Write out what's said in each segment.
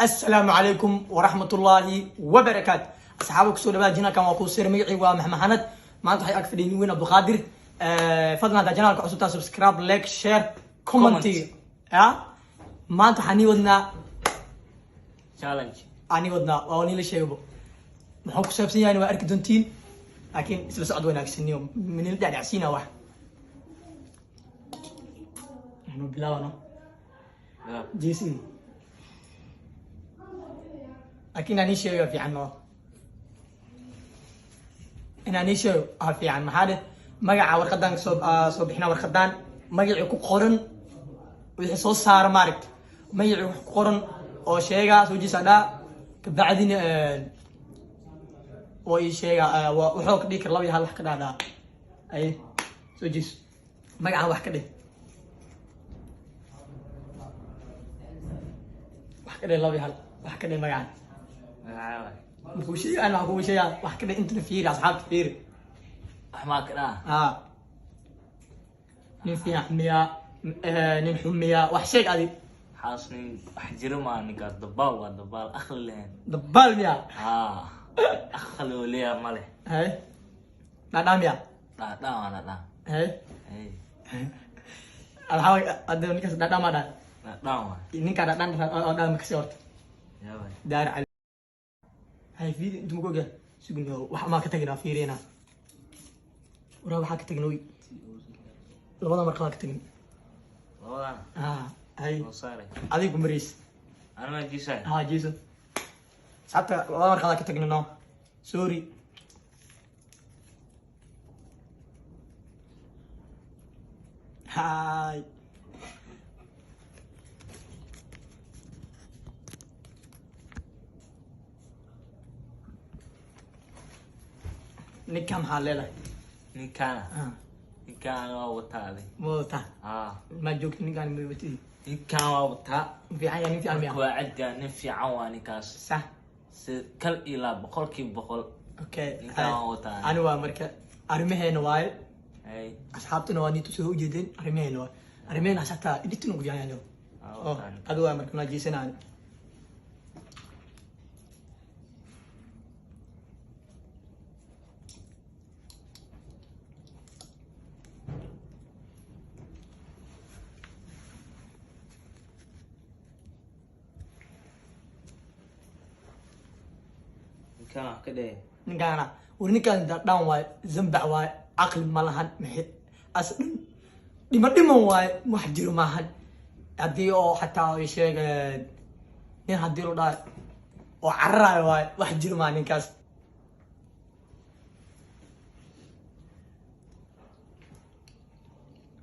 السلام عليكم ورحمة الله وبركاته. أصحابك سؤال بقى جينا كم أقول سير مجيء ومحمد ما أنت حي أكثر وين عبد القادر. فضلا هذا جنالك عصوتا سبسكرايب لايك شير كومنتي. ما أنت حني ودنا challenge أني ودنا وأني ليش يبغى محوك سبسين يعني وأركض دونتين لكن سلسة عدوى ناقصين يوم من اللي داعي عسينا واحد إحنا بلاونا جيسي لكن أنا شيء في عنه أنا شيء في عن محادث مجا ورقدان صوب إحنا ورقدان مجا يكون قرن ويحصل صار مارك مجا يكون قرن أو شيء سوجي سدا كبعدين وشيء وحوك ديك الله يهلا كذا هذا أي سوجي مجا واحد كده واحد كده الله يهلا واحد كده مجا هو شيء أنا هو شيء واحد كده أنت نفير أصحاب كثير أحماق لا نفيا حمية نحمية وحشيك هذه حاصنين أحجر ما نقا دبال أخل لين دبال ميا أخلوا لي ماله هاي نعم يا لا هاي هاي الحاول أدنى كاس نعم هذا لا ini kadang-kadang ada makasih يا باي dari al hay video intu mugo ga sugno wax ma ka tagina fiirina wara waxa ka tagno labada markaa ka tagin والله hay وصاري adigu maris أنا ما أجي شيء jason sabta labada markaa ka tagno no sorry hay ninka maxaa leedahay ninkaan waa wataa adi ma wataa ma joogta ninkaan ma watidi ninkaan waa wataa fiican yaa nin fiican miya waa cadga nin fiican waa ninkaas sax si kal ilaa boqolkiiba boqol okay ninkaan waa wataa ani waa marka arrimaheena waaye ay asxaabtuna waa nitu soo ujeedeen arrimaheena waaye arrimaheena xataa editin ugu fiican yahay adu waa marka ma jiisanaan ninkaan kade ninkaana ninkaan dhan waaye zambac waaye caqli ma lahan maxay as dhiman waaye wax jiro maahan haddii oo xataa ay sheegeen nin haddii lu dhaay oo cararayo waaye wax jiro maaha ninkaas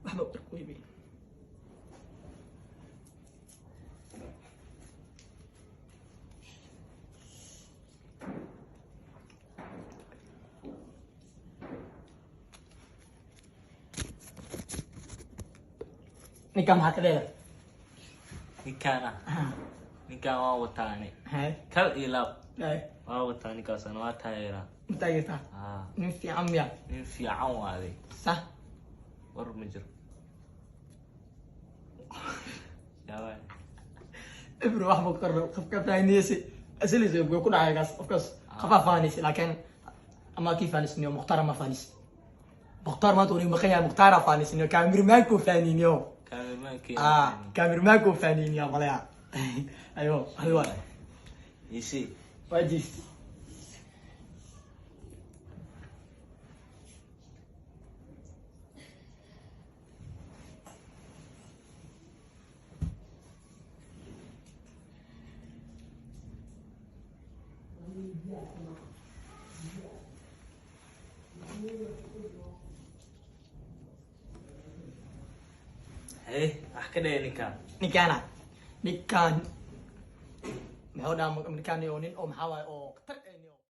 waxba weybe ninkaan maxaa ka leedahay ninkaan waa wataa ani hay kal ilaa hay waa wataa ninkaasna waa taageeraa mutaageertaa nin fiican miya nin fiican waa aday sax war ma jiro yaabay ibro wax ma qarro qofka faaniyay asaliis oo ku dhacay gaas qofkaas qafa faanis laakiin ama kii faanis niyo muxtaram ma faanis muxtar ma tooni maqaya muxtara faanis niyo kaamirmaan ku faaniniyo كاميرمان كو فانين يا مليا ايوه يسي واجيس wax ka dhaya ninkaan muxuu dhahaa ninkaan nin oo maxaa waaye oo